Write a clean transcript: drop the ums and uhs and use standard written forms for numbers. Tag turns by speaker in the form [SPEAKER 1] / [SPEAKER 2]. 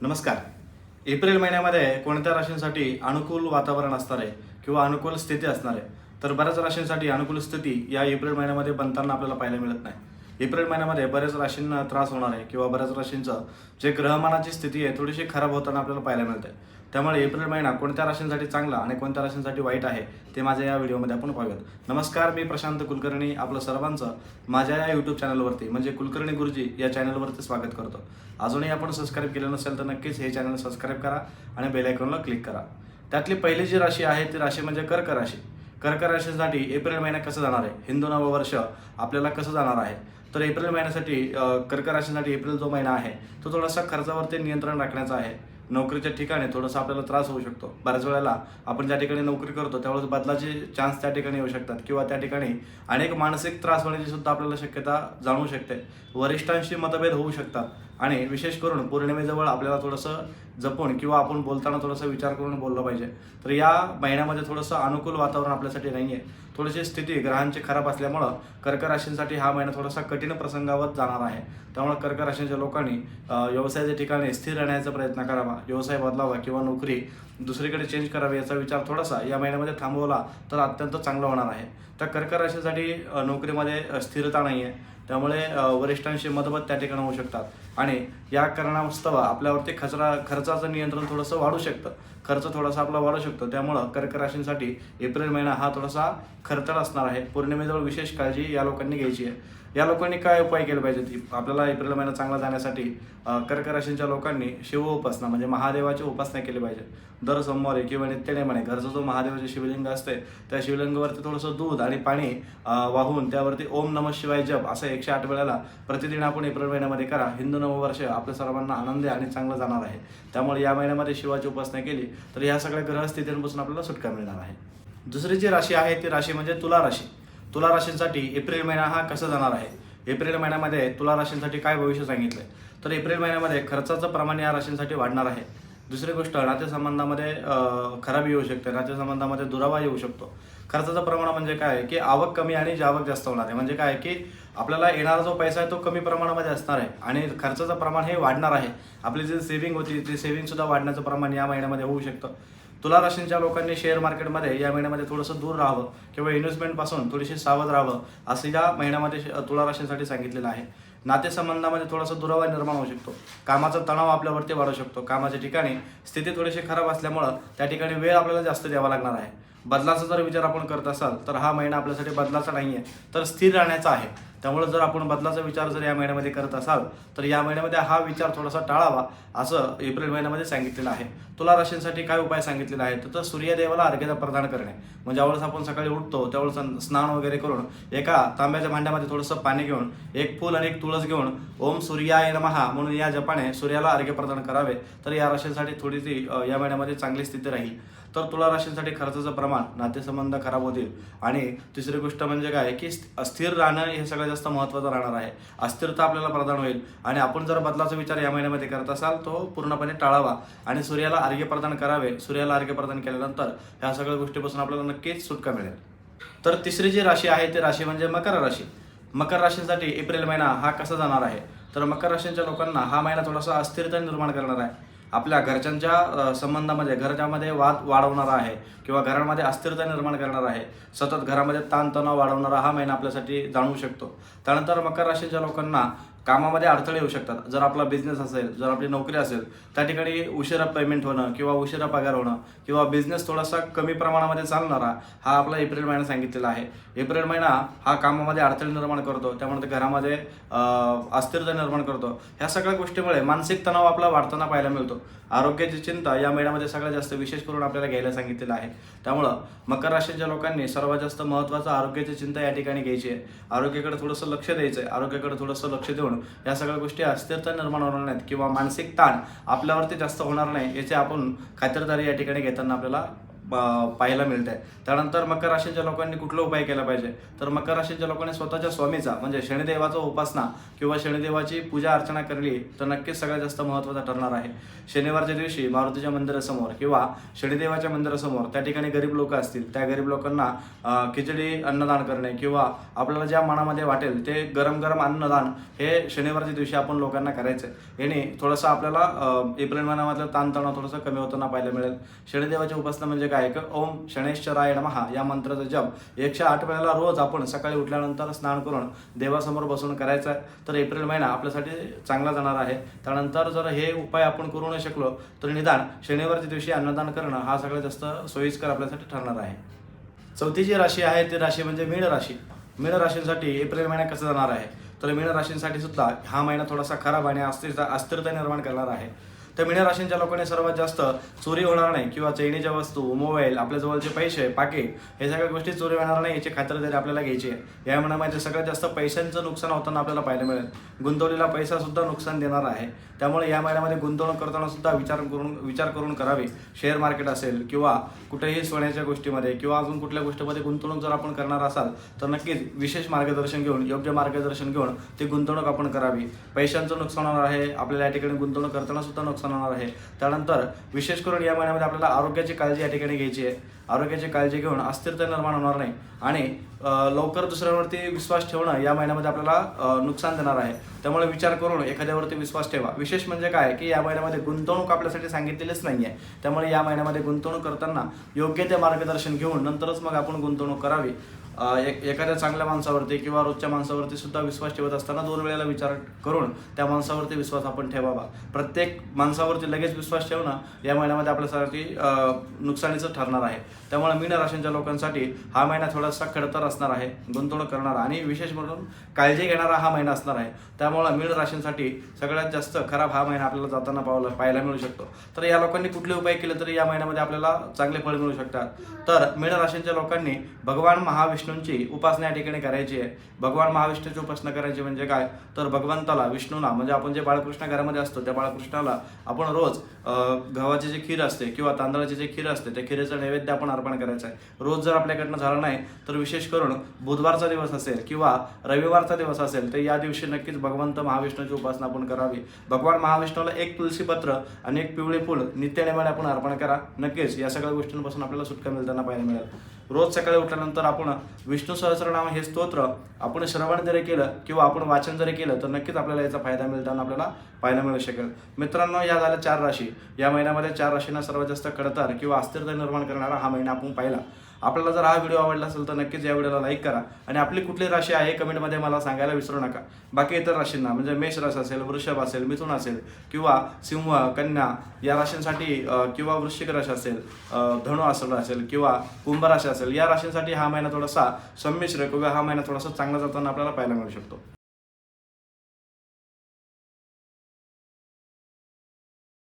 [SPEAKER 1] नमस्कार. एप्रिल महिन्यामध्ये कोणत्या राशींसाठी अनुकूल वातावरण असणार आहे किंवा अनुकूल स्थिती असणार आहे? तर बऱ्याच राशींसाठी अनुकूल स्थिती या एप्रिल महिन्यामध्ये बनताना आपल्याला पाहायला मिळत नाही. एप्रिल महिन्यामध्ये बऱ्याच राशींना त्रास होणार आहे किंवा बऱ्याच राशींचं जे ग्रहमानाची स्थिती आहे थोडीशी खराब होताना आपल्याला पाहायला मिळते. त्यामुळे एप्रिल महिना कोणत्या राशींसाठी चांगला आणि कोणत्या राशींसाठी वाईट आहे ते माझ्या या व्हिडिओमध्ये आपण पाहूयात. नमस्कार, मी प्रशांत कुलकर्णी आपलं सर्वांचं माझ्या या यूट्यूब चॅनलवरती म्हणजे कुलकर्णी गुरुजी या चॅनलवरती स्वागत करतो. अजूनही आपण सबस्क्राईब केलं नसेल तर नक्कीच हे चॅनल सबस्क्राईब करा आणि बेल आयकॉनला क्लिक करा. त्यातली पहिली जी राशी आहे ती राशी म्हणजे कर्क राशी. कर्क राशीसाठी एप्रिल महिना कसं जाणार आहे, हिंदू नववर्ष आपल्याला कसं जाणार आहे? तर एप्रिल महिन्यासाठी कर्क राशीसाठी एप्रिल जो महिना आहे तो थोडासा खर्चावरती नियंत्रण राखण्याचा आहे. नोकरीच्या ठिकाणी थोडासा आपल्याला त्रास होऊ शकतो. बऱ्याच वेळेला आपण ज्या ठिकाणी नोकरी करतो त्यावेळेस बदलाचे चान्स त्या ठिकाणी येऊ शकतात किंवा त्या ठिकाणी अनेक मानसिक त्रास होण्याची सुद्धा आपल्याला शक्यता जाणवू शकते. वरिष्ठांशी मतभेद होऊ शकतात आणि विशेष करून पौर्णिमेजवळ आपल्याला थोडंसं जपून किंवा आपण बोलताना थोडासा विचार करून बोललं पाहिजे. तर या महिन्यामध्ये थोडंसं अनुकूल वातावरण आपल्यासाठी नाही आहे. थोडीशी स्थिती ग्रहांची खराब असल्यामुळं कर्क राशींसाठी हा महिना थोडासा कठीण प्रसंगावर जाणार आहे. त्यामुळे कर्क राशींच्या लोकांनी व्यवसायाच्या ठिकाणी स्थिर राहण्याचा प्रयत्न करावा, व्यवसाय बदलावा किंवा नोकरी दुसरीकडे चेंज करावी याचा विचार थोडासा या महिन्यामध्ये थांबवला तर अत्यंत चांगलं होणार आहे. तर कर्क राशीसाठी नोकरीमध्ये स्थिरता नाही आहे, त्यामुळे वरिष्ठांशी मतभेद त्या ठिकाणी होऊ शकतात आणि या कारणास्तव आपल्यावरती खर्चाचं नियंत्रण थोडंसं वाढू शकतं. खर्च थोडासा आपला वाढू शकतो. त्यामुळं कर्क राशींसाठी एप्रिल महिना हा थोडासा खर्चाळ असणार आहे. पौर्णिमेजवळ विशेष काळजी या लोकांनी घ्यायची आहे. या लोकांनी काय उपाय केले पाहिजेत आपल्याला एप्रिल महिना चांगला जाण्यासाठी? कर्क राशींच्या लोकांनी शिव उपासना म्हणजे महादेवाची उपासना केली पाहिजे. दर सोमवारी किंवा नित्यनेमाने घरचं जो महादेवाचे शिवलिंग असते त्या शिवलिंगावरती थोडंसं दूध आणि पाणी वाहून त्यावरती ओम नमः शिवाय जप असं 108 वेळेला प्रतिदिन आपण एप्रिल महिन्यामध्ये करा. हिंदू नववर्ष आपल्या सर्वांना आनंदी आणि चांगलं जाणार आहे. त्यामुळे या महिन्यामध्ये शिवाची उपासना केली तर या सगळ्या ग्रहस्थितींपासून आपल्याला सुटका मिळणार आहे. दुसरी जी राशी आहे ती राशी म्हणजे तुला राशी. तुला राशींसाठी एप्रिल महिना हा कसा जाणार आहे? एप्रिल महिन्यामध्ये तुला राशींसाठी काय भविष्य सांगितलंय? तर एप्रिल महिन्यामध्ये खर्चाचं प्रमाण या राशींसाठी वाढणार आहे. दुसरी गोष्ट, नातेसंबंधामध्ये खराबी येऊ शकते, नातेसंबंधामध्ये दुरावा येऊ शकतो. खर्चाचं प्रमाण म्हणजे काय की आवक कमी आणि जावक जास्त होणार आहे. म्हणजे काय की आपल्याला येणारा जो पैसा आहे तो कमी प्रमाणामध्ये असणार आहे आणि खर्चाचं प्रमाण हे वाढणार आहे. आपली जी सेव्हिंग होती ती सेव्हिंगसुद्धा वाढण्याचं प्रमाण या महिन्यामध्ये होऊ शकतं. तुला राशींच्या लोकांनी शेअर मार्केटमध्ये या महिन्यामध्ये थोडंसं दूर राहावं किंवा इन्व्हेस्टमेंटपासून थोडीशी सावध राहावं असं या महिन्यामध्ये तुला राशींसाठी सांगितलेलं आहे. नातेसंबंधामध्ये थोडासा दुरावा निर्माण होऊ शकतो. कामाचा तणाव आपल्यावरती वाढू शकतो. कामाच्या ठिकाणी स्थिती थोडीशी खराब असल्यामुळं त्या ठिकाणी वेळ आपल्याला जास्त द्यावा लागणार आहे. बदलाचा जर विचार आपण करत असाल तर हा महिना आपल्यासाठी बदलाचा नाही आहे तर स्थिर राहण्याचा आहे. त्यामुळे जर आपण बदलाचा विचार जर या महिन्यामध्ये करत असाल तर या महिन्यामध्ये हा विचार थोडासा टाळावा असं एप्रिल महिन्यामध्ये सांगितलेलं आहे. तुला राशींसाठी काय उपाय सांगितलेला आहे तर सूर्यदेवाला अर्घ्य प्रदान करणे. म्हणजे ज्यावेळेस आपण सकाळी उठतो त्यावेळेस स्नान वगैरे करून एका तांब्याच्या भांड्यामध्ये थोडंसं पाणी घेऊन एक फूल आणि एक तुळस घेऊन ओम सूर्याय नमः म्हणून या जपाने सूर्याला अर्घ्य प्रदान करावे. तर या राशींसाठी थोडीशी या महिन्यामध्ये चांगली स्थिती राहील. तर तुला राशींसाठी खर्चाचं प्रमाण, नातेसंबंध खराब होतील आणि तिसरी गोष्ट म्हणजे काय की अस्थिर राहणं हे सगळ्यात जास्त महत्त्वाचं राहणार आहे. अस्थिरता आपल्याला प्रदान होईल आणि आपण जर बदलाचा विचार या महिन्यामध्ये करत असाल तो पूर्णपणे टाळावा आणि सूर्याला अर्घ्य प्रदान करावे. सूर्याला अर्घ्य प्रदान केल्यानंतर ह्या सगळ्या गोष्टीपासून आपल्याला नक्कीच सुटका मिळेल. तर तिसरी जी राशी आहे ती राशी म्हणजे मकर राशी. मकर राशींसाठी एप्रिल महिना हा कसा जाणार आहे? तर मकर राशींच्या लोकांना हा महिना थोडासा अस्थिरता निर्माण करणार आहे. आपल्या घरच्यांच्या संबंधामध्ये घराच्यामध्ये वाद वाढवणारा आहे किंवा घरामध्ये अस्थिरता निर्माण करणारा आहे. सतत घरामध्ये ताणतणाव वाढवणारा हा महिना आपल्यासाठी जाणवू शकतो. त्यानंतर मकर राशीच्या लोकांना कामामध्ये अडथळे येऊ शकतात. जर आपला बिझनेस असेल, जर आपली नोकरी असेल त्या ठिकाणी उशिरा पेमेंट होणं किंवा उशिरा पगार होणं किंवा बिझनेस थोडासा कमी प्रमाणामध्ये चालणारा हा आपला एप्रिल महिना सांगितलेला आहे. एप्रिल महिना हा कामामध्ये अडथळे निर्माण करतो, त्यामुळे घरामध्ये अस्थिरता निर्माण करतो. ह्या सगळ्या गोष्टीमुळे मानसिक तणाव आपला वाढताना पाहायला मिळतो. आरोग्याची चिंता या महिन्यामध्ये सगळ्यात जास्त विशेष करून आपल्याला घ्यायला सांगितलेलं आहे. त्यामुळं मकर राशीच्या लोकांनी सर्वात जास्त महत्त्वाचं आरोग्याची चिंता या ठिकाणी घ्यायची आहे. आरोग्याकडे थोडंसं लक्ष द्यायचं आहे. आरोग्याकडे थोडंसं लक्ष देऊन या सगळ्या गोष्टी अस्थिरता निर्माण होणार नाहीत किंवा मानसिक ताण आपल्यावरती जास्त होणार नाही याची आपण खातिरदारी या ठिकाणी घेताना आपल्याला पाहायला मिळत आहे. त्यानंतर मकर राशीच्या लोकांनी कुठला उपाय केला पाहिजे, तर मकर राशीच्या लोकांनी स्वतःच्या स्वामीचा म्हणजे शनिदेवाचा उपासना किंवा शनिदेवाची पूजा अर्चना केली तर नक्कीच सगळ्यात जास्त महत्त्वाचा ठरणार आहे. शनिवारच्या दिवशी मारुतीच्या मंदिरासमोर किंवा शनिदेवाच्या मंदिरासमोर त्या ठिकाणी गरीब लोक असतील, त्या गरीब लोकांना खिचडी अन्नदान करणे किंवा आपल्याला ज्या मनामध्ये वाटेल ते गरम गरम अन्नदान हे शनिवारच्या दिवशी आपण लोकांना करायचं आहे. याने थोडंसं आपल्याला एप्रिल महिन्यामधलं ताणतणाव थोडंसं कमी होताना पाहायला मिळेल. शनिदेवाची उपासना म्हणजे काय, की ओम शनैश्चराय नमः या मंत्राचा जप 108 वेळेला रोज आपण सकाळी उठल्यानंतर स्नान करून देवासमोर बसून करायचं आहे. तर एप्रिल महिना आपल्यासाठी चांगला जाणार आहे. त्यानंतर जर हे उपाय आपण करू न शकलो तर निदान शनिवारच्या दिवशी अन्नदान करणं हा सगळ्यात जास्त सोयीस्कर आपल्यासाठी ठरणार आहे. चौथी जी राशी आहे ती राशी म्हणजे मीन राशी. मीन राशींसाठी एप्रिल महिना कसा जाणार आहे, तर मीन राशींसाठी सुद्धा हा महिना थोडासा खराब आणि अस्थिरता निर्माण करणार आहे. तर मीन राशींच्या लोकांनी सर्वात जास्त चोरी होणार नाही किंवा चैनीच्या वस्तू, मोबाईल, आपल्या जवळचे पैसे, पाकिट हे सगळ्या गोष्टी चोरी होणार नाही याची खातरदारी आपल्याला घ्यायची आहे. या महिन्यामध्ये सगळ्यात जास्त पैशांचं नुकसान होताना आपल्याला पाहायला मिळेल. गुंतवलेला पैसा सुद्धा नुकसान देणार आहे. त्यामुळे या महिन्यामध्ये गुंतवणूक करताना सुद्धा विचार करून करावी. शेअर मार्केट असेल किंवा कुठेही सोन्याच्या गोष्टीमध्ये किंवा अजून कुठल्या गोष्टीमध्ये गुंतवणूक जर आपण करणार असाल तर नक्कीच विशेष मार्गदर्शन घेऊन, योग्य मार्गदर्शन घेऊन ती गुंतवणूक आपण करावी. पैशांचं नुकसान होणार आहे, आपल्याला या ठिकाणी गुंतवणूक करताना सुद्धा नुकसान होणार आहे. त्यानंतर विशेष करून या महिन्यामध्ये आपल्याला आरोग्याची काळजी या ठिकाणी घ्यायची आहे. आरोग्याची काळजी घेऊन अस्थिरता निर्माण होणार नाही आणि लवकर दुसऱ्यावरती विश्वास ठेवणं या महिन्यामध्ये आपल्याला नुकसान देणार आहे. त्यामुळे विचार करून एखाद्यावरती विश्वास ठेवा. विशेष म्हणजे काय, की या महिन्यामध्ये गुंतवणूक आपल्यासाठी सांगितलेलीच नाही आहे. त्यामुळे या महिन्यामध्ये गुंतवणूक करताना योग्य ते मार्गदर्शन घेऊन नंतरच मग आपण गुंतवणूक करावी. एखाद्या चांगल्या माणसावरती किंवा रोजच्या माणसावरती सुद्धा विश्वास ठेवत असताना 2 वेळेला विचार करून त्या माणसावरती विश्वास आपण ठेवावा. प्रत्येक माणसावरती लगेच विश्वास ठेवणं या महिन्यामध्ये आपल्यासाठी नुकसानीचं ठरणार आहे. त्यामुळे मीन राशींच्या लोकांसाठी हा महिना थोडासा खडतर असणार आहे. गुंतवणूक करणारा आणि विशेष म्हणून काळजी घेणारा हा महिना असणार आहे. त्यामुळे मीन राशींसाठी सगळ्यात जास्त खराब हा महिना आपल्याला जाताना पाहायला मिळू शकतो. तर या लोकांनी कुठले उपाय केले तरी या महिन्यामध्ये आपल्याला चांगले फळ मिळू शकतात. तर मीन राशींच्या लोकांनी भगवान महाविष्णूंची उपासना या ठिकाणी करायची आहे. भगवान महाविष्णूची उपासना करायची म्हणजे काय, तर भगवंताला, विष्णूला म्हणजे आपण जे बाळकृष्ण घरामध्ये असतो त्या बाळकृष्णाला आपण रोज गव्हाची जी खीर असते किंवा तांदळाची जी खीर असते त्या खीरेचं नैवेद्य आपण अर्पण करायचं आहे. रोज जर आपल्याकडनं झालं नाही तर विशेष करून बुधवारचा दिवस असेल किंवा रविवारचा दिवस असेल तर या दिवशी नक्कीच भगवंत महाविष्णूची उपासना आपण करावी. भगवान महाविष्णूला 1 तुळशीपत्र आणि 1 पिवळे फूल नित्यनेमाने आपण अर्पण करा. नक्कीच या सगळ्या गोष्टींपासून आपल्याला सुटका मिळताना पाहायला मिळेल. रोज सकाळी उठल्यानंतर आपण विष्णू सहस्रनाम हे स्तोत्र आपण श्रवण जरी केलं किंवा आपण वाचन जरी केलं तर नक्कीच आपल्याला याचा फायदा मिळताना आपल्याला पाहायला मिळू शकेल. मित्रांनो, या झाल्या 4 राशी. या महिन्यामध्ये 4 राशींना सर्वात जास्त खडतर किंवा अस्थिरता निर्माण करणारा हा महिना आपण पाहिला. आपल्याला जर हा व्हिडिओ आवडला असेल तर नक्कीच या व्हिडिओला लाईक करा आणि आपली कुठली राशी आहे कमेंटमध्ये मला सांगायला विसरू नका. बाकी इतर राशींना म्हणजे मेष राशी असेल, वृषभ असेल, मिथुन असेल किंवा सिंह, कन्या या राशींसाठी किंवा वृश्चिक राशी असेल, धनु असेल किंवा कुंभ राशी असेल, या राशींसाठी हा महिना थोडासा संमिश्र किंवा हा महिना थोडासा चांगला जाताना आपल्याला पाहायला मिळू शकतो.